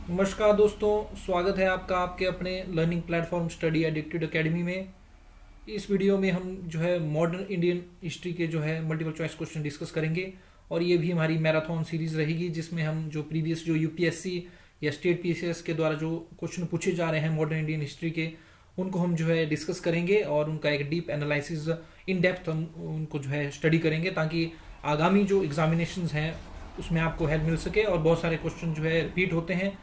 नमस्कार दोस्तों, स्वागत है आपका आपके अपने learning platform study addicted academy में। इस वीडियो में हम जो है मॉडर्न इंडियन हिस्ट्री के जो है मल्टीपल चॉइस क्वेश्चन डिस्कस करेंगे। और ये भी हमारी मैराथन सीरीज रहेगी जिसमें हम जो प्रीवियस जो यूपीएससी या स्टेट पीसीएस के द्वारा जो क्वेश्चन पूछे जा रहे हैं मॉडर्न इंडियन हिस्ट्री के, उनको हम जो है डिस्कस करेंगे और उनका एक डीप एनालिसिस इन डेप्थ हम उनको जो है स्टडी करेंगे, ताकि आगामी जो एग्जामिनेशंस हैं उसमें आपको हेल्प मिल सके। और बहुत सारे क्वेश्चन जो है रिपीट होते हैं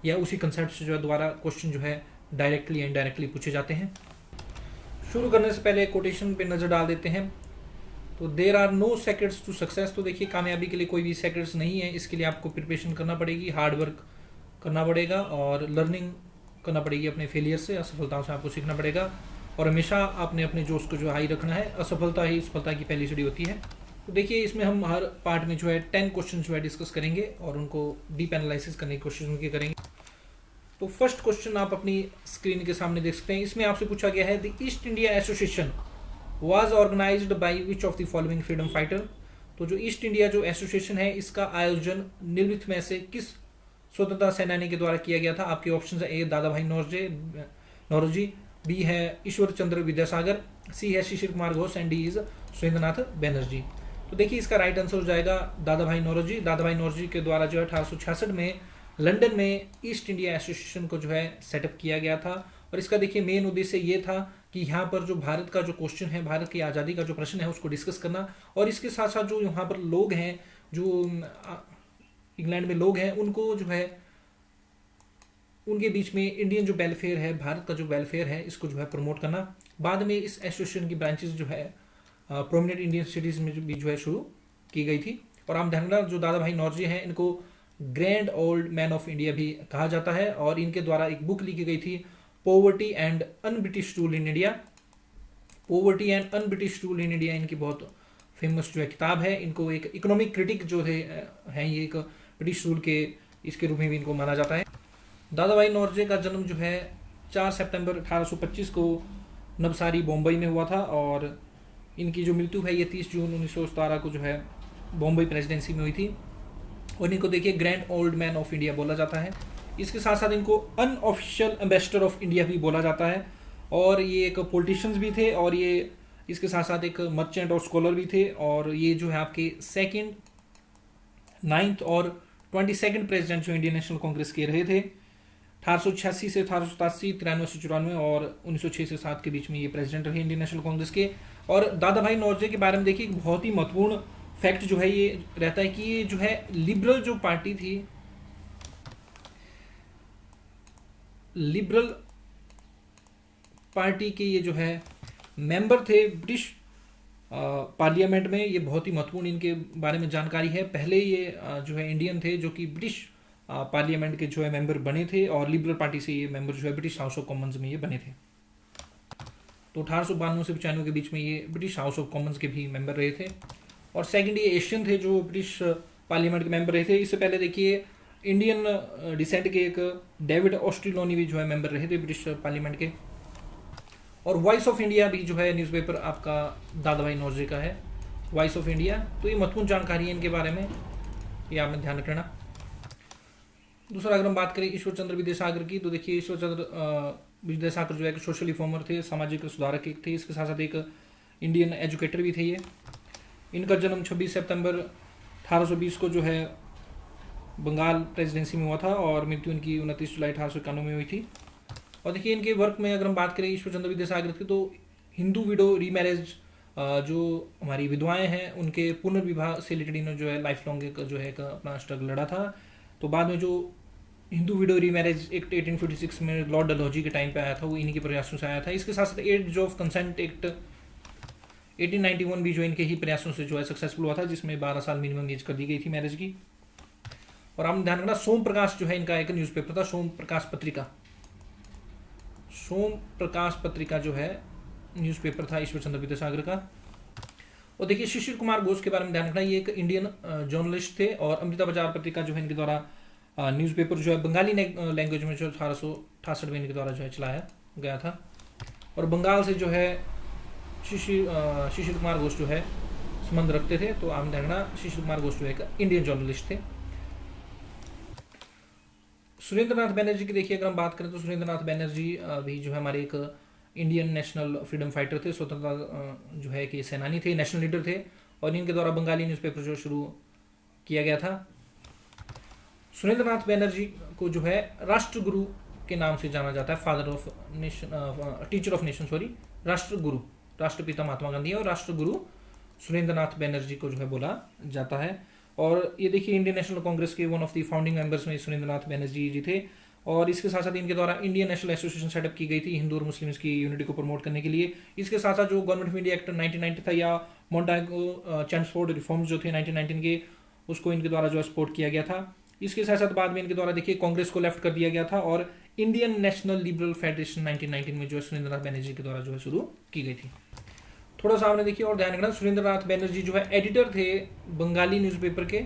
या उसी कंसेप्ट से जो है दोबारा क्वेश्चन जो है डायरेक्टली या इनडायरेक्टली पूछे जाते हैं। शुरू करने से पहले कोटेशन पे नज़र डाल देते हैं। तो there are no secrets to success. तो देखिए, कामयाबी के लिए कोई भी सेक्रेट्स नहीं है। इसके लिए आपको प्रिपरेशन करना पड़ेगी, हार्ड वर्क करना पड़ेगा और लर्निंग करना पड़ेगी अपने फेलियर से, असफलताओं से आपको सीखना पड़ेगा। और हमेशा आपने अपने जोश को जो हाई रखना है। असफलता ही सफलता की पहली सीढ़ी होती है। तो देखिए, इसमें हम हर पार्ट में जो है 10 क्वेश्चन जो है डिस्कस करेंगे और उनको डीप एनालिसिस करने की कोशिश उनकी करेंगे। तो फर्स्ट क्वेश्चन आप अपनी स्क्रीन के सामने देख सकते हैं। इसमें आपसे पूछा गया है, the East India Association was organized by which of the following freedom fighter. तो जो ईस्ट इंडिया जो एसोसिएशन है, इसका आयोजन निम्नलिखित में से किस स्वतंत्रता सेनानी के द्वारा किया गया था। आपके ऑप्शन है, ए दादा भाई नौरोजी, बी है ईश्वर चंद्र विद्यासागर, सी है Shishir Kumar Ghosh and D is Surendranath Banerjee. तो देखिए, इसका राइट आंसर हो जाएगा दादा भाई नौरोजी। दादा भाई नौरोजी के द्वारा जो है 1866 में लंदन में ईस्ट इंडिया एसोसिएशन को जो है सेटअप किया गया था। और इसका देखिए मेन उद्देश्य ये था कि यहाँ पर जो भारत का जो क्वेश्चन है, भारत की आज़ादी का जो प्रश्न है, उसको डिस्कस करना। और इसके साथ साथ जो यहाँ पर लोग हैं, जो इंग्लैंड में लोग हैं, उनको जो है उनके बीच में इंडियन जो वेलफेयर है, भारत का जो वेलफेयर है, इसको जो है प्रमोट करना। बाद में इस एसोसिएशन की ब्रांचेस जो है प्रोमिनेंट इंडियन सिटीज में भी जो है शुरू की गई थी। और आप ध्यान रखना, जो दादा भाई नौरोजी हैं, इनको grand old man of India भी कहा जाता है। और इनके द्वारा एक बुक लिखी गई थी, poverty and un British rule in India. Poverty and un British rule in India इनकी बहुत फेमस जो है किताब है। इनको एक इकोनॉमिक क्रिटिक जो है ये एक ब्रिटिश रूल के इसके रूप में भी इनको माना जाता है। दादा भाई नौरोजी का जन्म जो है 4 सितंबर 1825 को नवसारी बम्बई में हुआ था। और इनकी जो मृत्यु है ये 30 जून 1917 को जो है बम्बई प्रेसिडेंसी में हुई थी। और इनको देखिए grand old man of India बोला जाता है। इसके साथ साथ इनको अनऑफिशियल एम्बेसडर ऑफ इंडिया भी बोला जाता है। और ये एक पॉलिटिशियंस भी थे, और ये इसके साथ साथ एक मर्चेंट और स्कॉलर भी थे। और ये जो है आपके 2nd, 9th और 22nd प्रेसिडेंट जो इंडियन नेशनल कांग्रेस के रहे थे। 1886 से 1887, 93 से 94 और 1906 से 7 के बीच में ये प्रेसिडेंट रहे इंडियन नेशनल कांग्रेस के। और दादा भाई नौरोजी के बारे में देखिए, एक बहुत ही महत्वपूर्ण फैक्ट जो है ये रहता है कि ये जो है लिबरल जो पार्टी थी, लिबरल पार्टी के ये जो है मेंबर थे ब्रिटिश पार्लियामेंट में। ये बहुत ही महत्वपूर्ण इनके बारे में जानकारी है। पहले ये जो है इंडियन थे जो कि ब्रिटिश पार्लियामेंट के जो है मेंबर बने थे, और लिबरल पार्टी से ये मेंबर जो है ब्रिटिश हाउस ऑफ कॉमन्स में ये बने थे। तो 1892 से 95 के बीच में ये ब्रिटिश हाउस ऑफ कॉमन्स के भी मेंबर रहे थे। और सेकंड, ये एशियन थे जो ब्रिटिश पार्लियामेंट के मेंबर रहे थे। इससे पहले देखिए इंडियन डिसेंट के एक डेविड ऑस्ट्रेलोनी भी जो है मेंबर रहे थे ब्रिटिश पार्लियामेंट के। और वॉइस ऑफ इंडिया भी जो है न्यूज़पेपर आपका दादा भाई नौरोजी का है, वॉइस ऑफ इंडिया। तो ये महत्वपूर्ण जानकारी है इनके बारे में, ये आपने ध्यान रखना। दूसरा, अगर हम बात करें ईश्वर चंद्र विद्यासागर की, तो देखिए ईश्वर चंद्र विद्यासागर जो है एक सोशल रिफॉर्मर थे, सामाजिक सुधारक एक थे। इसके साथ साथ एक इंडियन एजुकेटर भी थे ये। इनका जन्म 26 सितंबर 1820 को जो है बंगाल प्रेसिडेंसी में हुआ था, और मृत्यु इनकी 29 जुलाई 1891 में हुई थी। और देखिए इनके वर्क में अगर हम बात करें ईश्वर चंद्र विद्यासागर की, तो हिंदू विडो रीमैरेज, जो हमारी विधवाएं हैं उनके पुनर्विवाह से रिलेटेड इन्होंने जो है लाइफ लॉन्ग जो है अपना स्ट्रगल लड़ा था। तो बाद में जो हिंदू विडो रीमैरेज एक्ट 1856 में लॉर्ड डलहौजी के टाइम पे आया था, वो इन्हीं के प्रयासों से आया था। इसके साथ साथ एज ऑफ कंसेंट एक्ट 1891 भी जो इनके ही प्रयासों से जो है सक्सेसफुल हुआ था, जिसमें 12 साल मिनिमम एज कर दी गई थी मैरिज की। और आपने ध्यान रखना, सोम प्रकाश जो है इनका एक न्यूज़पेपर था, सोम प्रकाश पत्रिका। सोम प्रकाश पत्रिका जो है न्यूज़पेपर था ईश्वर चंद्र विद्यासागर का। और देखिए शिशिर कुमार घोष के बारे में ध्यान रखना, ये एक इंडियन जर्नलिस्ट थे। और अमृता बाजार पत्रिका जो है इनके द्वारा न्यूज़पेपर जो है बंगाली लैंग्वेज में जो 1868 में इनके द्वारा जो है चलाया गया था। और बंगाल से जो है शिशिर कुमार घोष जो है संबंध रखते थे। तो आप ध्यान रखना, शिशिर कुमार घोष जो है एक इंडियन जर्नलिस्ट थे। सुरेंद्र नाथ बैनर्जी की देखिए अगर हम बात करें तो सुरेंद्र नाथ बैनर्जी भी जो है हमारे एक इंडियन नेशनल फ्रीडम फाइटर थे, स्वतंत्रता जो है कि सेनानी थे, नेशनल लीडर थे, और इनके द्वारा बंगाली न्यूज़पेपर जो शुरू किया गया था। सुरेंद्र नाथ बैनर्जी को जो है राष्ट्रगुरु के नाम से जाना जाता है, father of nation, teacher of nation, sorry, Rashtraguru, राष्ट्रपिता महात्मा गांधी है और राष्ट्रगुरु सुरेंद्र नाथ बैनर्जी को जो है बोला जाता है। और ये देखिए इंडियन नेशनल कांग्रेस के one of the founding members में सुरेंद्र नाथ बैनर्जी जी थे। और इसके साथ साथ इनके द्वारा इंडियन नेशनल एसोसिएशन सेटअप की गई थी हिंदू और मुस्लिम्स की यूनिटी को प्रमोट करने के लिए। इसके साथ साथ जो गवर्नमेंट ऑफ इंडिया एक्ट 1990 था या मोंटागो चैम्सफोर्ड रिफॉर्म्स जो थे 1919 के, उसको इनके द्वारा जो है सपोर्ट किया गया था। इसके साथ साथ बाद में इनके द्वारा देखिए कांग्रेस को लेफ्ट कर दिया गया था और इंडियन नेशनल लिबरल फेडरेशन 1919 में जो है सुरेंद्र नाथ बैनर्जी के द्वारा जो है शुरू की गई थी। थोड़ा सा आपने देखिए और ध्यान रखना, सुरेंद्र नाथ बैनर्जी जो है एडिटर थे बंगाली न्यूज़पेपर के,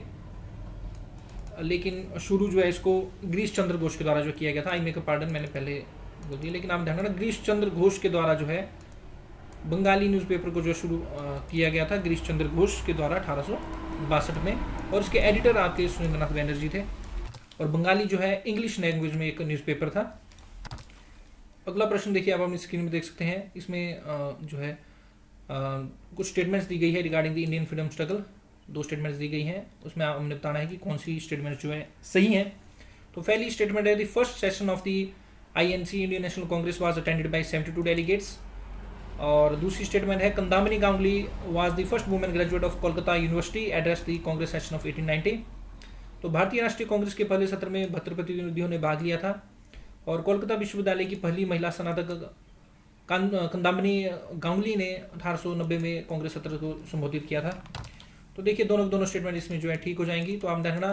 लेकिन शुरू जो है इसको गिरीश चंद्र घोष के द्वारा जो किया गया था। आई मेक अ पार्डन, मैंने पहले बोल दिया, लेकिन आप ध्यान रखना गिरीश चंद्र घोष के द्वारा जो है बंगाली न्यूज़पेपर को जो शुरू किया गया था गिरीश चंद्र घोष के द्वारा 1862 में, और इसके एडिटर आपके सुरेंद्र नाथ बैनर्जी थे। और बंगाली जो है इंग्लिश लैंग्वेज में एक न्यूज़पेपर था। अगला प्रश्न देखिए आप अपनी स्क्रीन में देख सकते हैं, इसमें जो है कुछ स्टेटमेंट्स दी गई है regarding the Indian freedom struggle. 2 statements दी गई हैं, उसमें हमने बताना है कि कौन सी स्टेटमेंट जो है सही है। तो पहली स्टेटमेंट है the first session of the INC Indian National Congress was attended by 72 delegates. और दूसरी स्टेटमेंट है Kadambini Ganguly was the first women graduate of Kolkata university address the Congress session of 1890। तो भारतीय राष्ट्रीय कांग्रेस के पहले सत्र में 72 प्रतिनिधियों ने भाग लिया था और कोलकाता विश्वविद्यालय की पहली महिला स्नातक कंदामनी गांगुली ने 1890 में कांग्रेस सत्र को संबोधित किया था। तो देखिए दोनों स्टेटमेंट इसमें जो है ठीक हो जाएंगी। तो आप देखना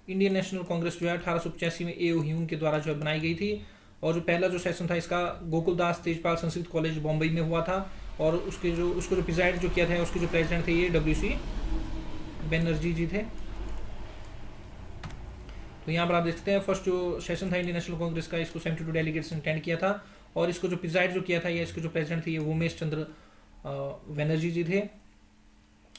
इंडियन नेशनल कांग्रेस जो है 1885 में ए.ओ. ह्यूम के द्वारा जो है बनाई गई थी, और जो पहला जो सेशन था इसका गोकुलदास तेजपाल संस्कृत कॉलेज बॉम्बे में हुआ था, और उसको जो प्रिजाइड जो किया था उसके जो प्रेसिडेंट थे ये W.C. बैनर्जी जी थे। तो यहाँ पर आप देख सकते हैं फर्स्ट जो सेशन था इंडियन नेशनल कांग्रेस का, इसको 72 डेलीगेट्स ने अटेंड किया था, और इसको जो प्रिजाइड जो किया था या इसके जो प्रेसिडेंट थे ये उमेश चंद्र बैनर्जी जी थे।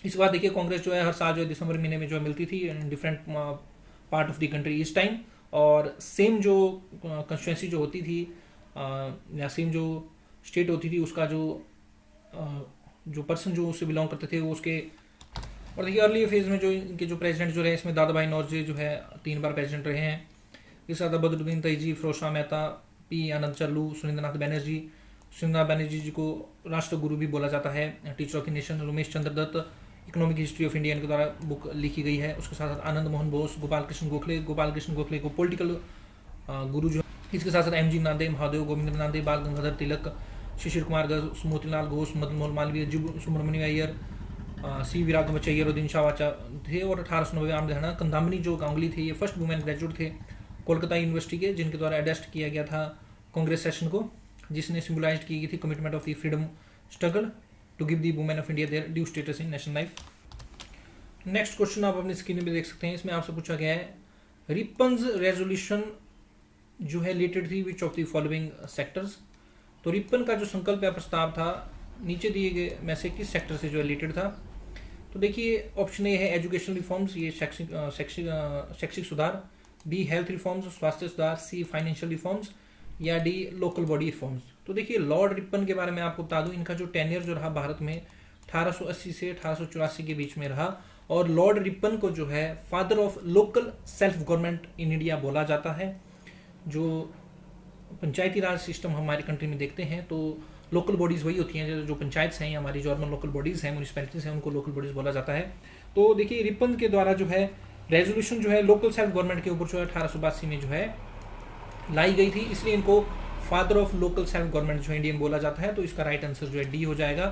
इसके बाद देखिए कांग्रेस जो है हर साल जो है दिसंबर महीने में जो है मिलती थी in different part of the country इस टाइम, और सेम जो कंस्टिट्यूंसी जो होती थी या सेम जो स्टेट होती थी उसका जो पर्सन जो उससे बिलोंग करते थे वो उसके। और देखिए अर्ली फेज में जो इनके जो प्रेसिडेंट जो रहे इसमें दादा भाई नौरोजी जो है 3 बार प्रेसिडेंट रहे हैं। इसके साथ बदरुद्दीन तैयजी, फिरोज शाह मेहता, पी आनंद चल्लू, सुरेंद्र नाथ बैनर्जी। सुरेंद्र नाथ बैनर्जी जी को राष्ट्रगुरु भी बोला जाता है, teacher of the nation. Umesh Chandra Dutt economic history of India के द्वारा बुक लिखी गई है। उसके साथ साथ आनंद मोहन बोस, गोपाल कृष्ण गोखले को पॉलिटिकल गुरु जो। इसके साथ साथ M.G. नामदेव, महादेव गोविंद नामदेव, बाल गंगाधर तिलक, शिशिर कुमार गर्ग, मोतीलाल घोष, मदन मोहन मालवीय, जी सुब्रमण्य अय्यर, C. वीरागमचैयर और दिनशा वाचा थे। और 1890 आम देना कंदामनी जो गांगुली थे ये फर्स्ट वुमेन ग्रेजुएट थे कोलकाता यूनिवर्सिटी के, जिनके द्वारा एडेस्ट किया गया था कांग्रेस सेशन को, जिसने सिम्बलाइज की गई थी commitment of the freedom struggle to give the women of India their due status in national life. Next question आप अपनी स्क्रीन में देख सकते हैं, इसमें आपसे पूछा गया है रिपन्स रेजोल्यूशन जो है रिलेटेड थी विच ऑफ द फॉलोइंग सेक्टर्स। तो रिपन का जो संकल्प या प्रस्ताव था नीचे दिए गए में से किस सेक्टर से जो रिलेटेड था। तो देखिए ऑप्शन ए है एजुकेशनल रिफॉर्म्स, ये शैक्षिक सुधार, बी हेल्थ रिफॉर्म्स, स्वास्थ्य सुधार, सी फाइनेंशियल रिफॉर्म्स, या डी लोकल बॉडी रिफॉर्म्स। तो देखिए लॉर्ड रिपन के बारे में आपको बता दूं, इनका जो टेन्योर जो रहा भारत में 1880 से 1884 के बीच में रहा, और लॉर्ड रिपन को जो है father of local self government in India बोला जाता है। जो पंचायती राज सिस्टम हमारी कंट्री में देखते हैं तो लोकल बॉडीज़ वही होती हैं जो पंचायत हैं, हमारी जो अर्बन लोकल बॉडीज़ हैं, म्यूनिसिपैलिटीज़ हैं, उनको लोकल बॉडीज़ बोला जाता है। तो देखिए रिपन के द्वारा जो है रेजोल्यूशन जो है लोकल सेल्फ गवर्नमेंट के ऊपर जो है 1882 में जो है लाई गई थी, इसलिए इनको father of local self government जो है इंडियन बोला जाता है। तो इसका राइट आंसर जो है डी हो जाएगा।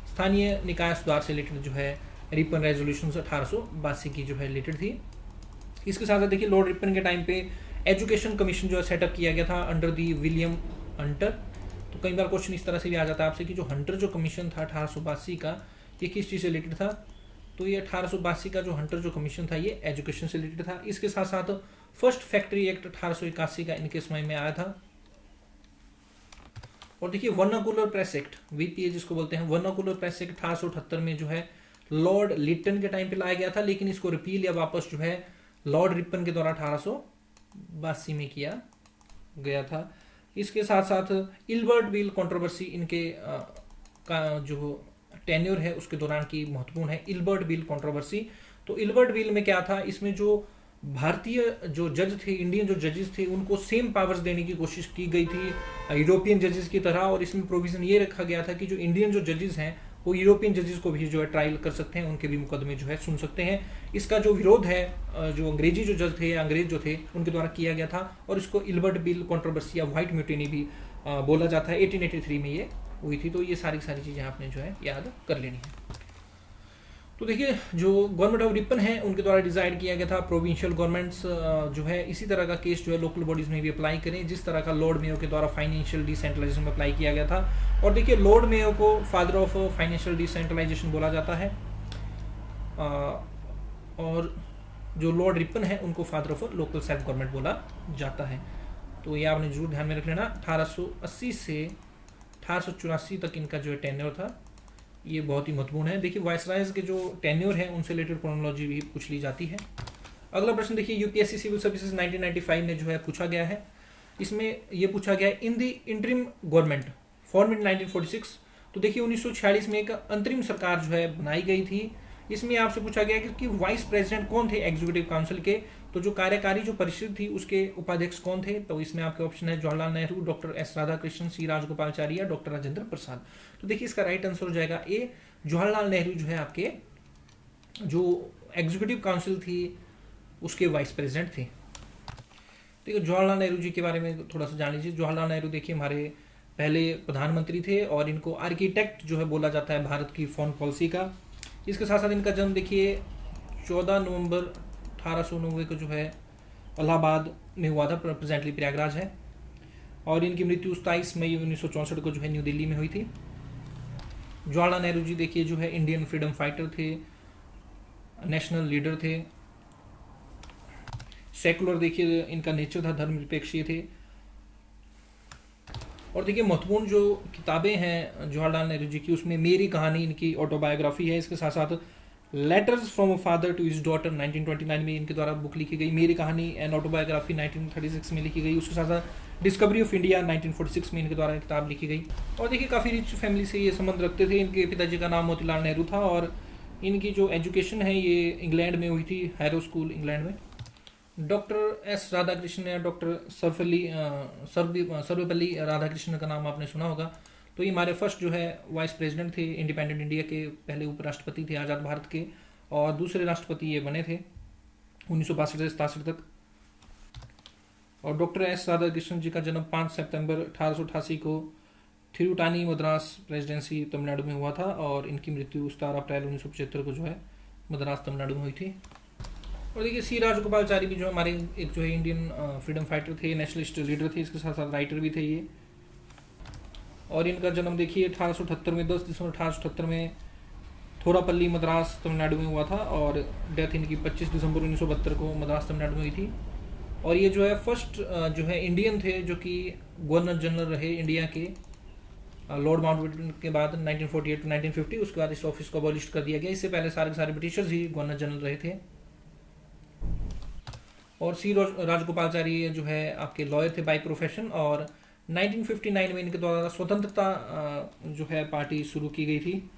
स्थानीय निकाय सुधार से रिलेटेड जो है रिपन रेजोल्यूशन 1882 की जो है रिलेटेड थी। इसके साथ साथ देखिए लॉर्ड रिपन के टाइम पे एजुकेशन कमीशन जो है सेटअप किया गया था अंडर दी विलियम हंटर। तो कई बार क्वेश्चन इस तरह से भी आ जाता है आपसे कि जो हंटर जो कमीशन था 1882 का ये किस चीज़ से रिलेटेड था। तो ये 1882 का जो हंटर जो कमीशन था ये एजुकेशन से रिलेटेड था। इसके साथ साथ फर्स्ट फैक्ट्री एक्ट 1881 का इनके समय में आया था। और देखिए वर्नाकुलर प्रेस एक्ट VPA जिसको बोलते हैं, वर्नाकुलर प्रेस एक्ट 1878 में जो है लॉर्ड लिटन के टाइम पे लाया गया था, लेकिन इसको रिपील या वापस जो है लॉर्ड रिपन के द्वारा 1882 82 में किया गया था। इसके साथ साथ इल्बर्ट बिल कंट्रोवर्सी इनके का जो टेन्योर है उसके दौरान की महत्वपूर्ण है। इल्बर्ट बिल कंट्रोवर्सी, तो इल्बर्ट बिल में क्या था, इसमें जो भारतीय जो जज थे, इंडियन जो जजेस थे, उनको सेम पावर्स देने की कोशिश की गई थी यूरोपियन जजेस की तरह। और इसमें प्रोविजन ये रखा गया था कि जो इंडियन जो जजेस हैं वो यूरोपियन जजेस को भी जो है ट्रायल कर सकते हैं, उनके भी मुकदमे जो है सुन सकते हैं। इसका जो विरोध है जो अंग्रेजी जो जज थे या अंग्रेज जो थे उनके द्वारा किया गया था, और इसको इल्बर्ट बिल कंट्रोवर्सी या व्हाइट म्यूटिनी भी बोला जाता है। 1883 में ये हुई थी। तो ये सारी चीज़ें आपने जो है याद कर लेनी है। तो देखिए, जो गवर्नमेंट ऑफ रिपन है उनके द्वारा डिजाइड किया गया था प्रोविंशियल गवर्नमेंट्स जो है इसी तरह का केस जो है लोकल बॉडीज में भी अप्लाई करें, जिस तरह का लॉर्ड मेयो के द्वारा फाइनेंशियल डिसेंट्रलाइजेशन में अप्लाई किया गया था। और देखिए, लॉर्ड मेयो को फादर ऑफ फाइनेंशियल डिसेंट्रलाइजेशन बोला जाता है, और जो लॉर्ड रिपन है उनको father of local self government बोला जाता है। तो ये आपने जरूर ध्यान में रख लेना। 1880 से 1884 तक इनका जो है टेन्योर था, ये बहुत ही महत्वपूर्ण है। देखिए, वायसरायज के जो टेन्योर है उनसे रिलेटेड क्रोनोलॉजी भी पूछ ली जाती है। अगला प्रश्न देखिए, यूपीएससी सिविल सर्विसेज 1995 में जो है पूछा गया है। इसमें ये पूछा गया है, in the interim government form in 1946। तो देखिए, 1946 में एक अंतरिम सरकार जो है बनाई गई थी। इसमें आपसे पूछा गया कि वाइस प्रेसिडेंट कौन थे एग्जीक्यूटिव काउंसिल के, तो जो कार्यकारी जो परिषद थी उसके उपाध्यक्ष कौन थे। तो इसमें आपके ऑप्शन है जवाहरलाल नेहरू, डॉक्टर एस राधाकृष्णन, सी राजगोपालचारी या डॉक्टर राजेंद्र प्रसाद। तो देखिए, इसका राइट आंसर हो जाएगा ए, जवाहरलाल नेहरू जो है आपके जो एग्जीक्यूटिव काउंसिल थी उसके वाइस प्रेसिडेंट थे। देखिए, जवाहरलाल नेहरू जी के बारे में थोड़ा सा जान लीजिए। जवाहरलाल नेहरू देखिए हमारे पहले प्रधानमंत्री थे, और इनको आर्किटेक्ट जो है बोला जाता है भारत की फॉरेन पॉलिसी का। इसके साथ साथ इनका जन्म देखिए 14 नवंबर 1890 को जो है इलाहाबाद में हुआ था, प्रेजेंटली प्रयागराज है। और इनकी मृत्यु 27 मई 1964 को जो है न्यू दिल्ली में हुई थी। जवाहरलाल नेहरू जी देखिए जो है इंडियन फ्रीडम फाइटर थे, नेशनल लीडर थे, सेकुलर देखिए इनका नेचर था, धर्मनिरपेक्ष थे। और देखिए, महत्वपूर्ण जो किताबें हैं जवाहरलाल नेहरू जी की, उसमें मेरी कहानी इनकी ऑटोबायोग्राफी है। इसके साथ साथ letters from a father to his daughter 1929 में इनके द्वारा बुक लिखी गई। मेरी कहानी एंड ऑटोबायोग्राफी 1936 में लिखी गई। उसके साथ साथ डिस्कवरी ऑफ इंडिया 1946 में इनके द्वारा किताब लिखी गई। और देखिए, काफ़ी रिच फैमिली से ये संबंध रखते थे। इनके पिताजी का नाम मोतीलाल नेहरू था, और इनकी जो एजुकेशन है ये इंग्लैंड में हुई थी, हैरो स्कूल इंग्लैंड में। डॉक्टर एस राधाकृष्णन या डॉक्टर सर्वपल्ली राधाकृष्णन का नाम आपने सुना होगा। तो ये हमारे फर्स्ट जो है वाइस प्रेसिडेंट थे इंडिपेंडेंट इंडिया के, पहले उपराष्ट्रपति थे आज़ाद भारत के, और दूसरे राष्ट्रपति ये बने थे 1962 से 67 तक। और डॉक्टर एस राधाकृष्णन जी का जन्म 5 सितंबर 1888 को थिरुटानी मद्रास प्रेसिडेंसी तमिलनाडु में हुआ था, और इनकी मृत्यु 17 अप्रैल 1975 को जो है मद्रास तमिलनाडु में हुई थी। और देखिए, सी राजगोपालचारी भी जो हमारे एक जो है इंडियन फ्रीडम फाइटर थे, नेशनलिस्ट लीडर थे, इसके साथ साथ राइटर भी थे ये। और इनका जन्म देखिए 1878 में 10 दिसंबर 1878 में थोरापल्ली मद्रास तमिलनाडु में हुआ था, और डेथ इनकी 25 दिसंबर 1972 को मद्रास तमिलनाडु में हुई थी। और ये जो है फर्स्ट जो है इंडियन थे जो कि गवर्नर जनरल रहे इंडिया के, लॉर्ड माउंटबेटन के बाद 1948 टू 1950। उसके बाद इस ऑफिस को अबॉलिश कर दिया गया। इससे पहले सारे ब्रिटिशर्स ही गवर्नर जनरल रहे थे। और सी राजगोपालचारी जो है आपके लॉयर थे बाय प्रोफेशन, और 1959 में इनके द्वारा स्वतंत्रता जो है पार्टी शुरू की गई थी।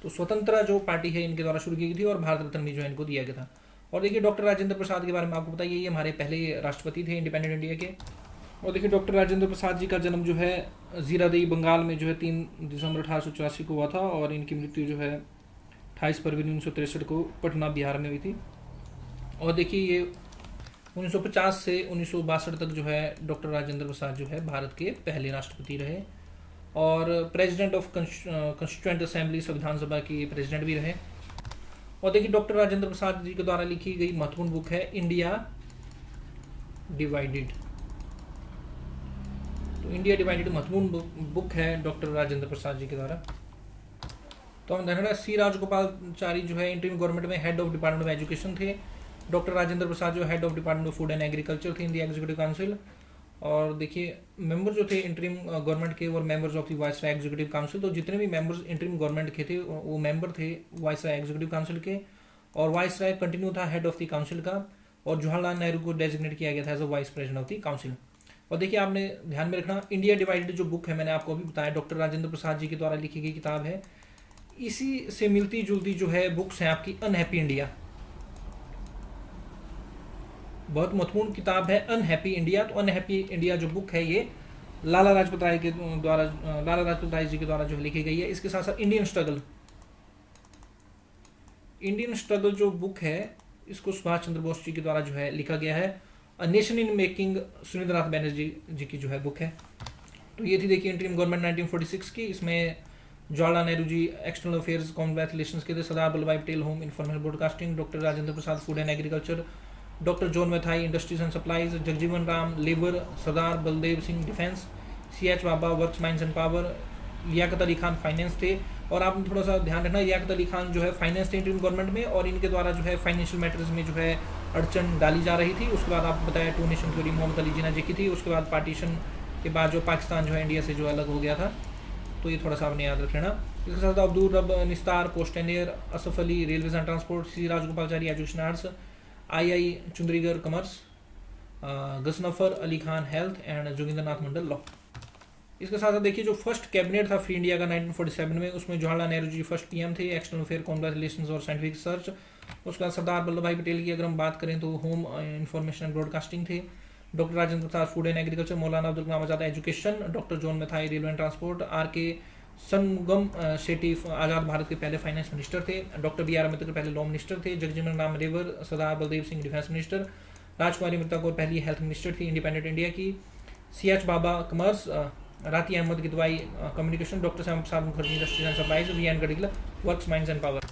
तो स्वतंत्रता जो पार्टी है इनके द्वारा शुरू की गई थी, और भारत रत्न भी जो है इनको दिया गया था। और देखिए, डॉक्टर राजेंद्र प्रसाद के बारे में आपको बताइए, ये हमारे पहले राष्ट्रपति थे इंडिपेंडेंट इंडिया के। और देखिए, डॉक्टर राजेंद्र प्रसाद जी का जन्म जो है जीरादेई बंगाल में जो है 3 दिसंबर 1884 को हुआ था, और इनकी मृत्यु जो है 28 फरवरी 1963 को पटना बिहार में हुई थी। और देखिए, ये 1950 से 1962 तक जो है डॉक्टर राजेंद्र प्रसाद जो है भारत के पहले राष्ट्रपति रहे, और प्रेसिडेंट ऑफ कॉन्स्टिट्यूएंट असेंबली, संविधान सभा के प्रेसिडेंट भी रहे। और देखिए, डॉक्टर राजेंद्र प्रसाद जी के द्वारा लिखी गई महत्वपूर्ण बुक है इंडिया डिवाइडेड। तो इंडिया डिवाइडेड महत्वपूर्ण बुक है डॉक्टर राजेंद्र प्रसाद जी के द्वारा। तो हम देखना, सी राजगोपालचारी जो है इंटरिम गवर्नमेंट में head of department of education थे। डॉक्टर राजेंद्र प्रसाद जो head of department of food and agriculture थे इन दी एग्जीक्यूटिव काउंसिल। और देखिए, मेंबर जो थे इंटरिम गवर्नमेंट के और members of the viceroy executive council. तो जितने भी मेंबर्स इंटरिम गवर्नमेंट के थे वो मेंबर थे वाइसराय एग्जीक्यूटिव काउंसिल के, और वाइसराय कंटिन्यू था हेड ऑफ द काउंसिल का। और जवाहरलाल नेहरू को डेजिग्नेट किया गया था as a vice president of the council. और देखिए आपने ध्यान में रखना, इंडिया डिवाइडेड जो बुक है मैंने आपको अभी बताया, डॉक्टर राजेंद्र प्रसाद जी के द्वारा लिखी गई किताब है। इसी से मिलती जुलती जो है बुक्स हैं आपकी अनहैप्पी इंडिया, बहुत महत्वपूर्ण किताब है अनहैप्पी इंडिया। तो अनहैप्पी इंडिया जो बुक है ये लाला लाजपत राय के द्वारा, लाला लाजपत राय जी के द्वारा जो लिखी गई है। इसके साथ साथ इंडियन स्ट्रगल, इंडियन स्ट्रगल जो बुक है इसको सुभाष चंद्र बोस जी के द्वारा जो है लिखा गया है। A nation in making Surendranath Banerjee ji की जो है बुक है। तो ये थी देखिए इंटरिम गवर्नमेंट 1946 की। इसमें Jawaharlal Nehru ji external affairs commonwealth relations के थे, Sardar Vallabh Bhai Patel home information broadcasting, doctor Rajendra Prasad food and agriculture, doctor John Matthai industries and supplies, Jagjivan Ram labour, Sardar Baldev Singh defence, CH Baba works mines and power, Liaquat Ali Khan finance थे। और आप थोड़ा सा ध्यान रखना, लियाकत अली खान जो है फाइनेंस थे इंडियन गवर्नमेंट में, और इनके द्वारा जो है फाइनेंशियल मैटर्स में जो है अड़चन डाली जा रही थी। उसके बाद आपको बताया two nation theory Mohammad Ali Jinnah ji की थी। उसके बाद पार्टीशन के बाद जो पाकिस्तान जो है इंडिया से जो अलग हो गया था, तो ये थोड़ा सा आपने याद रख लेना। इसके साथ Abdul Rab Nishtar post and air, Asaf Ali railways and transport, C Rajagopalachari education arts, I Chundrigar commerce, Ghazanfar Ali Khan health and Jogendra Nath Mandal law. इसके साथ साथ देखिए जो फर्स्ट कैबिनेट था फ्री इंडिया का 1947 में, उसमें जवाहरलाल नेहरू जी फर्स्ट PM थे, एक्सटर्नल अफेयर कॉमनवेल्थ रिलेशंस और साइंटिफिक रिसर्च। उसके बाद सरदार वल्लभ भाई पटेल की अगर हम बात करें तो होम इंफॉर्मेशन एंड ब्रॉडकास्टिंग थे, doctor Rajendra Prasad food and agriculture, Maulana Abdul Kalam Azad education, doctor John Matthai railway and transport, RK Sangam Shetty आज़ाद भारत के पहले फाइनेंस मिनिस्टर थे, डॉक्टर BR अम्बेडकर पहले लॉ मिनिस्टर थे, जगजीवन राम रेवर, सरदार बलदेव सिंह डिफेंस मिनिस्टर, राजकुमारी मिर्जा कौर पहली हेल्थ मिनिस्टर थी इंडिपेंडेंट इंडिया की, CH Baba commerce, Rafi Ahmad Kidwai communication, doctor Shyam Prasad Mukherjee industries and supplies, VN Gadgil works mines and power.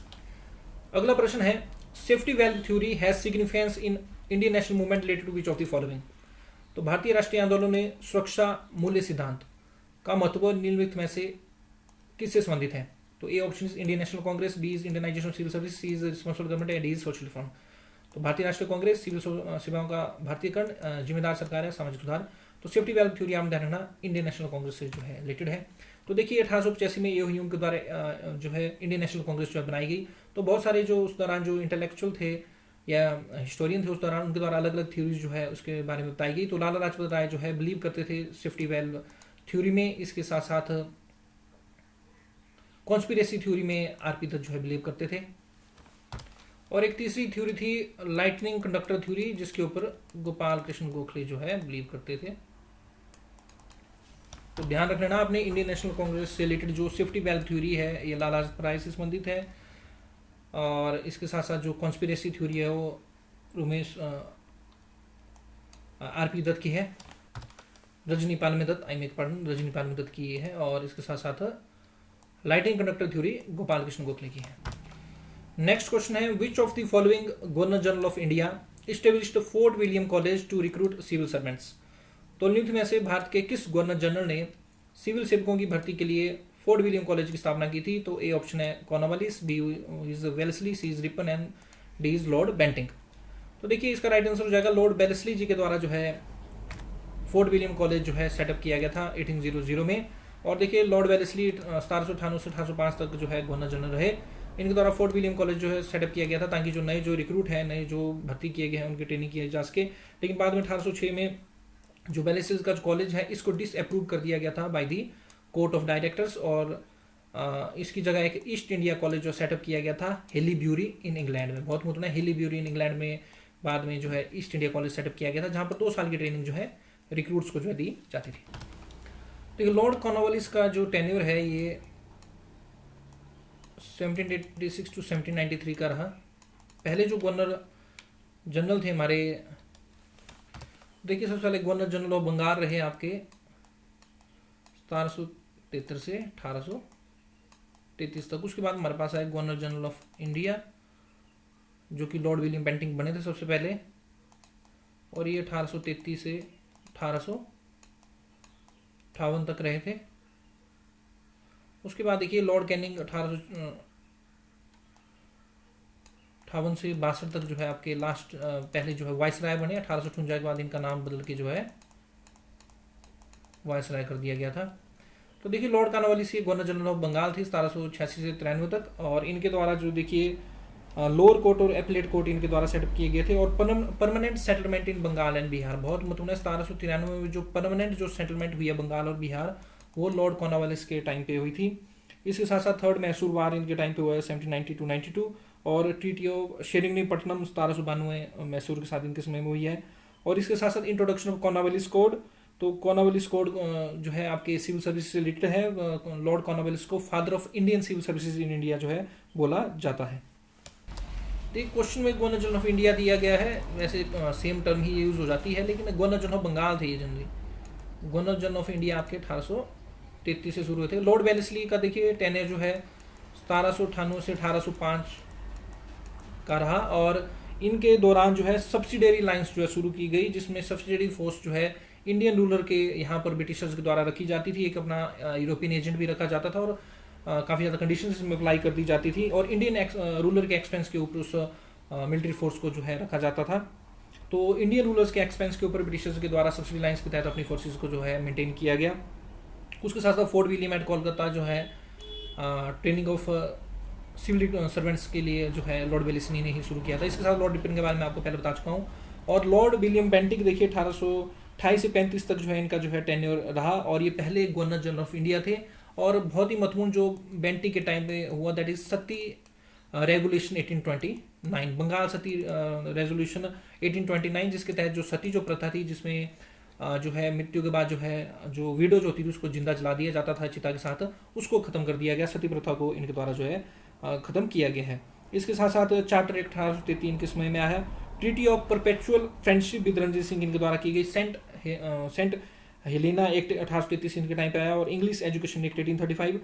अगला प्रश्न है, safety valve theory has significance in Indian national movement related to which of the following. तो भारतीय राष्ट्रीय आंदोलन में सुरक्षा मूल्य सिद्धांत का महत्व निम्नलिखित में से किससे संबंधित है। तो A option is Indian National Congress, B is Indianization of civil service, C is responsible government and D is social reform. तो भारतीय राष्ट्रीय कांग्रेस सिविल सेवाओं का भारतीयकरण, जिम्मेदार सरकार है, सामाजिक सुधार। तो सेफ्टी वेल्थ थ्योरी आप ध्यान रखना इंडियन नेशनल कांग्रेस से जो है रिलेटेड है। तो देखिए 1885 में ए ह्यूम के द्वारा जो है इंडियन नेशनल कांग्रेस जो है बनाई गई। तो बहुत सारे जो उस दौरान जो इंटेलेक्चुअल थे या हिस्टोरियन थे उस दौरान, उनके द्वारा अलग अलग थ्योरीज जो है उसके बारे में बताई गई। तो लाला लाजपत राय जो है बिलीव करते थे सेफ्टी वेल्थ थ्योरी में। इसके साथ साथ कॉन्स्पिरेसी थ्योरी में RP दत्त जो है बिलीव करते थे। और एक तीसरी थ्योरी थी लाइटनिंग कंडक्टर थ्योरी, जिसके ऊपर गोपाल कृष्ण गोखले जो है बिलीव करते थे। तो ध्यान रख लेना आपने, इंडियन नेशनल कांग्रेस से रिलेटेड जो सेफ्टी वेल्थ थ्योरी है ये लाला लाजपत राय से संबंधित है। और इसके साथ साथ जो कॉन्स्पिरेसी थ्योरी है वो उमेश RP दत्त की है, रजनीपाल में दत्त, रजनीपाल में दत्त की ये है। और इसके साथ साथ lightning conductor theory Gopal Krishna Gokhale की है। नेक्स्ट क्वेश्चन है, which of the following governor general of India established Fort William College to recruit civil servants. तो निम्नलिखित में से भारत के किस गवर्नर जनरल ने सिविल सेवकों की भर्ती के लिए फोर्ट विलियम कॉलेज की स्थापना की थी। तो ए ऑप्शन है Cornwallis, B is Wellesley, C is Ripon and D is Lord Bentinck. तो देखिए इसका राइट आंसर हो जाएगा लॉर्ड वेल्लेस्ली जी के द्वारा जो है फोर्ट विलियम कॉलेज जो है सेटअप किया गया था 1800 में। और देखिए लॉर्ड वेल्लेस्ली 1798 से 1805 तक जो है गवर्नर जनरल रहे। इनके द्वारा फोर्ट विलियम कॉलेज जो है सेटअप किया गया था ताकि जो नए जो रिक्रूट हैं, नए जो भर्ती किए गए हैं उनकी ट्रेनिंग किए जा सके। लेकिन बाद में 1806 में जो वेल्लेस्ली का कॉलेज है इसको डिसअप्रूव कर दिया गया था by the court of directors. और इसकी जगह एक ईस्ट इंडिया कॉलेज जो सेटअप किया गया था हेलीब्यूरी इन इंग्लैंड में। बहुत महत्वपूर्ण है, हेलीब्यूरी इन इंग्लैंड में बाद में जो है ईस्ट इंडिया कॉलेज सेटअप किया गया था, जहाँ पर 2 साल की ट्रेनिंग जो है रिक्रूट्स को जो है दी जाती थी। तो लॉर्ड कॉर्नवालिस का जो टेन्योर है ये 1786 टू 1793 का रहा। पहले जो गवर्नर जनरल थे हमारे, देखिए सबसे पहले गवर्नर जनरल ऑफ बंगाल रहे आपके 1773 से 1833 तक। उसके बाद हमारे पास आए गवर्नर जनरल ऑफ इंडिया जो कि लॉर्ड विलियम बेंटिंक बने थे सबसे पहले, और ये 1833 से 1858 तक रहे थे। उसके बाद देखिए लॉर्ड कैनिंग 1858 से 62 तक जो है आपके लास्ट पहले जो है वाइसराय बने। 1858 के बाद इनका नाम बदल के जो है वाइसराय कर दिया गया था। तो देखिए Lord Cornwallis governor general of Bengal थी 1786 से 93 तक। और इनके द्वारा जो देखिए लोअर कोर्ट और एपलेट कोर्ट इनके द्वारा सेटअप किए गए थे। और permanent settlement in Bengal and Bihar, बहुत महत्वपूर्ण है। 1793 में जो परमानेंट जो सेटलमेंट हुई है बंगाल और बिहार, वो लॉर्ड कॉर्नवालिस के टाइम पे हुई थी। इसके साथ साथ थर्ड मैसूर वार इनके टाइम पे हुआ है 1792-92, और ट्रीटी ऑफ शेरिंगपट्टनम 1792 मैसूर के साथ इनके समय में हुई है। और इसके साथ साथ इंट्रोडक्शन ऑफ कॉर्नवालिस कोड, तो कॉर्नवालिस कोड जो है आपके सिविल सर्विस से रिलेटेड है। लॉर्ड कॉर्नवालिस को father of Indian civil services in India जो है बोला जाता है। तो एक क्वेश्चन में गवर्नर जनरल ऑफ इंडिया दिया गया है, वैसे सेम टर्म ही यूज हो जाती है, लेकिन गवर्नर जनरल ऑफ बंगाल थे ये generally. Governor general of India आपके 1833 से शुरू हुए थे। लॉर्ड वेलेस्ली का देखिए टेन्योर जो है 1798 से 1805 का रहा, और इनके दौरान जो है सब्सिडरी लाइंस जो है शुरू की गई, जिसमें सब्सिडरी फोर्स जो है इंडियन रूलर के यहाँ पर ब्रिटिशर्स के द्वारा रखी जाती थी। एक अपना यूरोपियन एजेंट भी रखा जाता था, और काफ़ी ज़्यादा कंडीशंस इसमें अप्लाई कर दी जाती थी, और इंडियन रूलर के एक्सपेंस के ऊपर उस मिलिट्री फोर्स को जो है रखा जाता था। तो इंडियन रूलर्स के एक्सपेंस के ऊपर ब्रिटिशर्स के द्वारा सब्सिडी लाइंस के तहत अपनी फोर्सेज को जो है मेंटेन किया गया। उसके साथ साथ फोर्ट विलियम एट कोलकाता जो है ट्रेनिंग ऑफ सिविल सर्वेंट्स के लिए जो है लॉर्ड वेलेस्ली ने ही शुरू किया था। इसके साथ लॉर्ड रिपन के बारे में आपको पहले बता चुका हूँ। और लॉर्ड विलियम बेंटिक देखिए 1828 से 35 तक जो है इनका जो है टेन्योर रहा, और ये पहले गवर्नर जनरल ऑफ इंडिया थे। और बहुत ही महत्वपूर्ण जो बेंटिक के टाइम पे हुआ, that is sati regulation 1829, Bengal sati resolution 1829, जिसके तहत जो सती जो प्रथा थी, जिसमें जो है मृत्यु के बाद जो है जो विडो जो होती थी उसको जिंदा जला दिया जाता था चिता के साथ, उसको खत्म कर दिया गया। सती प्रथा को इनके द्वारा जो है खत्म किया गया है। इसके साथ साथ चार्टर एक्ट 1833 के समय में आया है। Treaty of perpetual friendship with Ranjit Singh इनके द्वारा की गई। सेंट हेलेना एक्ट 1833 इनके टाइम पे आया। और English education act 1835,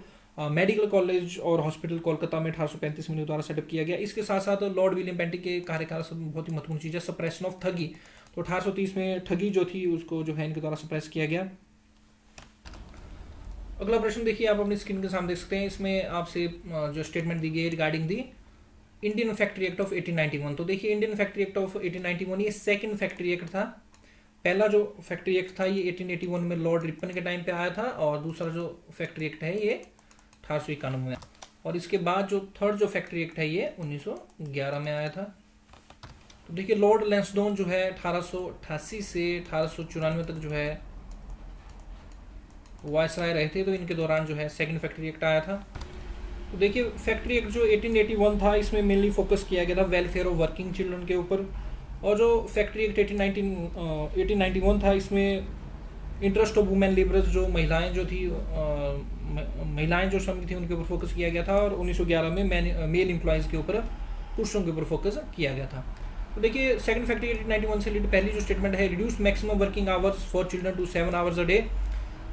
medical college और हॉस्पिटल कोलकाता में 1835 में इनके द्वारा सेटअप किया गया। इसके साथ साथ लॉर्ड विलियम बेंटिक के कार्यकाल से बहुत ही महत्वपूर्ण चीज़ है सप्रेशन ऑफ ठगी। तो 1830 में ठगी जो थी उसको जो है इनके द्वारा सप्रेस किया गया। अगला प्रश्न देखिए, आप अपनी स्क्रीन के सामने देख सकते हैं। इसमें आपसे जो स्टेटमेंट दी गई है regarding the Indian factory act of 1891। तो देखिए इंडियन फैक्ट्री एक्ट ऑफ 1891 ये सेकंड फैक्ट्री एक्ट था। पहला जो फैक्ट्री एक्ट था ये 1881 में लॉर्ड रिपन के टाइम पे आया था, और दूसरा जो फैक्ट्री एक्ट है ये 1891 में, और इसके बाद जो थर्ड जो फैक्ट्री एक्ट है ये 1911 में आया था। तो देखिए लॉर्ड लैंसडोन जो है 1888 से 1894 तक जो है वायसराय रहे थे, तो इनके दौरान जो है सेकंड फैक्ट्री एक्ट आया था। तो देखिए फैक्ट्री एक्ट जो 1881 था इसमें मेनली फोकस किया गया था वेलफेयर ऑफ वर्किंग चिल्ड्रन के ऊपर। और जो फैक्ट्री एक्ट 1891 था इसमें इंटरेस्ट ऑफ वुमेन लेबरर्स, जो महिलाएं जो थी महिलाएं जो श्रमिक थी उनके ऊपर फोकस किया गया था। और 1911 में मेल एम्प्लॉयज़ के ऊपर पुरुषों के ऊपर फोकस किया गया था। तो देखिए सेकंड फैक्ट्री 1891 से रिलेटेड पहली जो स्टेटमेंट है, reduce maximum working hours for children to 7 hours a day.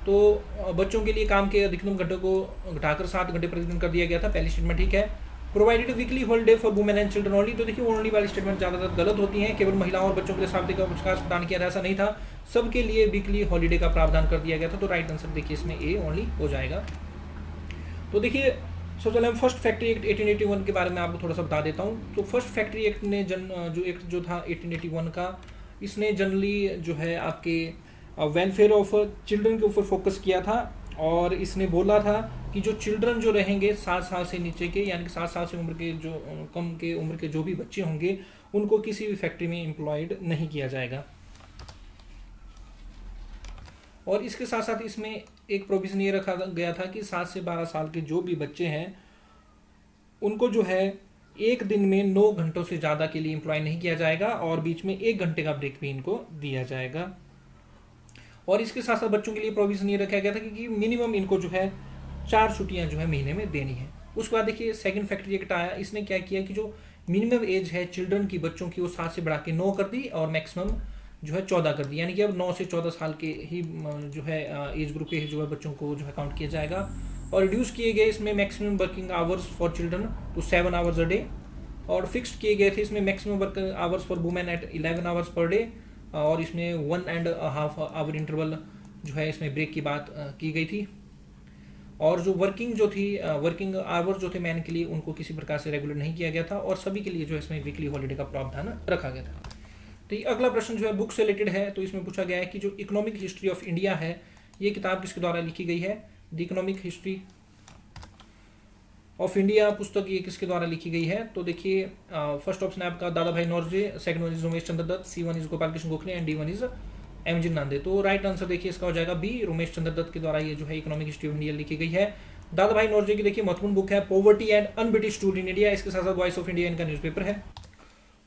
तो बच्चों के लिए काम के अधिकतम घंटों को घटाकर 7 घंटे प्रतिदिन कर दिया गया था। पहली स्टेटमेंट ठीक है। Provided weekly holiday for women and children only. तो देखिए ओनली वाली स्टेटमेंट ज़्यादातर गलत होती हैं, केवल महिलाओं और बच्चों के लिए साप्ताहिक अवकाश प्रदान किया था, ऐसा नहीं था, सबके लिए वीकली हॉलीडे का प्रावधान कर दिया गया था। तो राइट आंसर देखिए इसमें ए ओनली हो जाएगा। तो देखिए सबसे पहले हम फर्स्ट फैक्ट्री एक्ट 1881 के बारे में आपको थोड़ा सा बता देता हूँ। तो फर्स्ट फैक्ट्री एक्ट ने जो था 1881 का, इसने जनरली जो है आपके वेलफेयर ऑफ चिल्ड्रन के ऊपर फोकस किया था। और इसने बोला था कि जो चिल्ड्रन जो रहेंगे 7 साल से नीचे के, यानी कि 7 साल से उम्र के जो कम के उम्र के जो भी बच्चे होंगे उनको किसी भी फैक्ट्री में एम्प्लॉयड नहीं किया जाएगा। और इसके साथ साथ इसमें एक प्रोविजन ये रखा गया था कि 7 से 12 साल के जो भी बच्चे हैं उनको जो है एक दिन में 9 घंटों से ज़्यादा के लिए एम्प्लॉय नहीं किया जाएगा, और बीच में 1 घंटे का ब्रेक भी इनको दिया जाएगा। और इसके साथ साथ बच्चों के लिए प्रोविजन ये रखा गया था कि मिनिमम इनको जो है 4 छुट्टियां जो है महीने में देनी है। उसके बाद देखिए सेकंड फैक्ट्री एक्ट आया, इसने क्या किया कि जो मिनिमम एज है चिल्ड्रन की बच्चों की वो 7 से बढ़ा के 9 कर दी, और मैक्सिमम जो है 14 कर दी, यानी कि अब 9 से 14 साल के ही जो है एज ग्रुप के जो है बच्चों को जो है काउंट किया जाएगा। और रिड्यूस किए गए इसमें maximum working hours for children to 7 hours a day. और फिक्स्ड किए गए थे इसमें maximum working hours for women at 11 hours per day. और इसमें 1.5 आवर इंटरवल जो है इसमें ब्रेक की बात की गई थी। और जो वर्किंग आवर जो थे मैन के लिए उनको किसी प्रकार से रेगुलेट नहीं किया गया था, और सभी के लिए जो है इसमें वीकली हॉलीडे का प्रावधान रखा गया था। तो ये अगला प्रश्न जो है बुक से रिलेटेड है। तो इसमें पूछा गया है कि जो इकोनॉमिक हिस्ट्री ऑफ इंडिया है ये किताब किसके द्वारा लिखी गई है, the economic history of India पुस्तक ये किसके द्वारा लिखी गई है? तो देखिए फर्स्ट ऑप्शन है आपका Dadabhai Naoroji, second one is Umesh Chandra Dutt, C one is Gopal Krishna Gokhale and D one is M G Ranade. तो राइट आंसर देखिए इसका हो जाएगा बी, उमेश चंद्र दत्त के द्वारा ये जो है इकोनॉमिक हिस्ट्री ऑफ इंडिया लिखी गई है। दादा भाई नौरोजी की देखिए महत्वपूर्ण बुक है poverty and un-British rule in India, इसके साथ साथ वॉइस ऑफ इंडिया इनका न्यूज़पेपर है।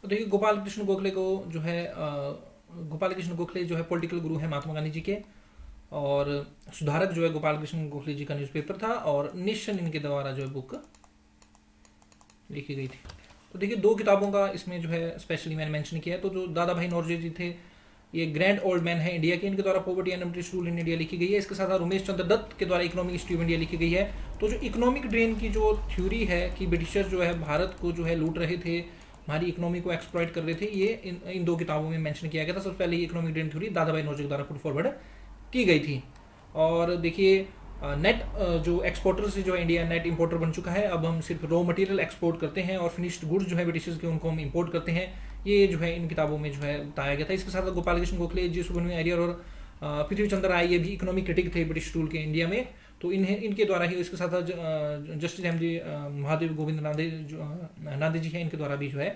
तो देखिए गोपाल कृष्ण गोखले को जो है गोपाल कृष्ण गोखले जो है पॉलिटिकल गुरु है महात्मा गांधी जी के, और सुधारक जो है गोपाल कृष्ण गोखले जी का न्यूज़पेपर था, और नेशन इनके द्वारा जो है बुक लिखी गई थी। तो देखिए दो किताबों का इसमें जो है स्पेशली मैंने मेंशन किया है। तो जो दादा भाई नौरोजी जी थे ये ग्रैंड ओल्ड मैन है इंडिया के, इनके द्वारा poverty and un-British rule in India लिखी गई है। इसके साथ साथ उमेश चंद्र दत्त के द्वारा इकोनॉमिक हिस्ट्री ऑफ इंडिया लिखी गई है। तो जो इकोनॉमिक ड्रेन की जो थ्योरी है कि ब्रिटिशर जो है भारत को जो है लूट रहे थे, हमारी इकोनॉमी को एक्सप्लॉइट कर रहे थे, ये इन दो किताबों में मेंशन किया गया था। सबसे पहले इकोनॉमिक ड्रेन थ्योरी दादा भाई नौरोजी द्वारा पुट फॉरवर्ड की गई थी। और देखिए नेट जो एक्सपोर्टर से जो इंडिया नेट इंपोर्टर बन चुका है। अब हम सिर्फ रॉ मटेरियल एक्सपोर्ट करते हैं और फिनिश्ड गुड्स जो है ब्रिटिशर्स के उनको हम इंपोर्ट करते हैं। ये जो है इन किताबों में जो है बताया गया था। इसके साथ गोपाल कृष्ण गोखले, जी सुब्रमण्यम अय्यर और पृथ्वी चंद्र राय ये भी इकोनॉमिक क्रिटिक थे ब्रिटिश रूल के इंडिया में। तो इनके द्वारा ही, इसके साथ साथ justice M G Mahadev Govind Ranade ji हैं, इनके द्वारा भी जो है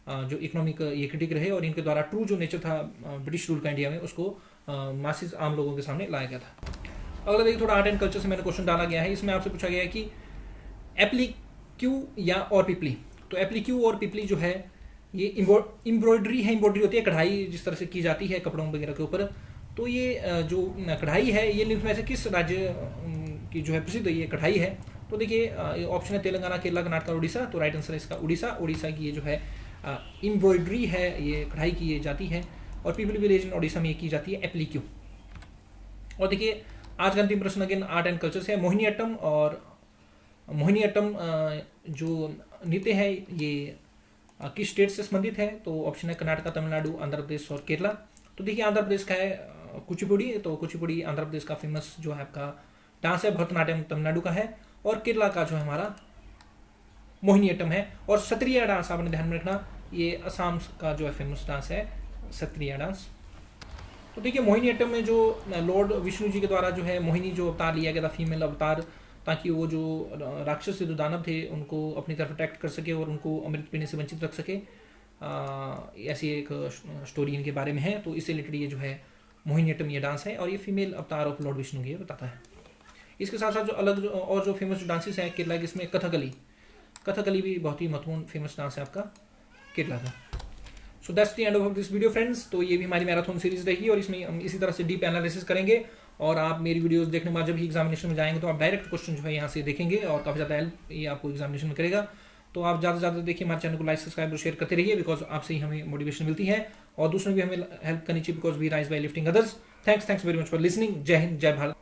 जो इकोनॉमिक ये क्रिटिक रहे, और इनके द्वारा ट्रू जो नेचर था ब्रिटिश रूल का इंडिया में उसको मासिस आम लोगों के सामने लाया गया था। अगला देखिए थोड़ा आर्ट एंड कल्चर से मैंने क्वेश्चन डाला गया है। इसमें आपसे पूछा गया है कि एप्लीक्यू या और पिपली। तो एप्लीक्यू और पिपली जो है ये एम्ब्रॉयडरी है, एम्ब्रॉयडरी होती है कढ़ाई जिस तरह से की जाती है कपड़ों वगैरह के ऊपर। तो ये जो कढ़ाई है ये निम्न में से किस राज्य की जो है प्रसिद्ध ये कढ़ाई है? तो देखिए ऑप्शन है तेलंगाना, केरला, कर्नाटक, उड़ीसा। तो राइट आंसर है इसका उड़ीसा। उड़ीसा की ये जो है एम्ब्रॉयडरी है, ये कढ़ाई की ये जाती है, और पीपली विलेज इन उड़ीसा में ये की जाती है एप्लीक्यू। और देखिए आज का अंतिम प्रश्न अगेन आर्ट एंड कल्चर से है। मोहिनीअट्टम और मोहिनीअट्टम जो नृत्य है ये किस स्टेट से संबंधित है? तो ऑप्शन है कर्नाटक, तमिलनाडु, आंध्र प्रदेश और केरला। तो देखिए आंध्र प्रदेश का है कुचिपुड़ी। तो कुचिपुड़ी आंध्र प्रदेश का फेमस जो है आपका डांस है। भरतनाट्यम तमिलनाडु का है, और केरला का जो है हमारा मोहिनीअट्टम है। और सत्रिया डांस आपने ध्यान में रखना, ये असम का जो है फेमस डांस है सत्रिया डांस। तो देखिए मोहिनीअट्टम में जो लॉर्ड विष्णु जी के द्वारा जो है मोहिनी जो अवतार लिया गया था, फीमेल अवतार, ताकि वो जो राक्षस से जो दानव थे उनको अपनी तरफ अट्रैक्ट कर सके और उनको अमृत पीने से वंचित रख सके। ऐसी एक स्टोरी इनके बारे में है। तो इससे रिलेटेड ये जो है मोहिनीअट्टम ये डांस है, और ये फीमेल अवतार ऑफ लॉर्ड विष्णु की बताता है। इसके साथ साथ जो अलग और जो फेमस डांसेस हैं केरला के, इसमें कथकली भी बहुत ही महत्वपूर्ण फेमस डांस है आपका केरला का। So that's the end of this video friends. तो ये भी हमारी मैराथन सीरीज रहेगी, और इसमें हम इसी तरह से डीप एनालिसिस करेंगे। और आप मेरी वीडियोस देखने के बाद जब भी एग्जामिनेशन में जाएंगे तो आप डायरेक्ट क्वेश्चन जो है यहाँ से देखेंगे, और काफ़ी ज़्यादा हेल्प ये आपको एग्जामिनेशन में करेगा। तो आप ज़्यादा से ज़्यादा देखिए, हमारे चैनल को लाइक, सब्सक्राइब और शेयर करते रहिए, बिकॉज आपसे ही हमें मोटिवेशन मिलती है, और दूसरों भी हमें हेल्प करनी चाहिए, because we rise by lifting others. Thanks very much for listening. जय हिंद, जय भारत।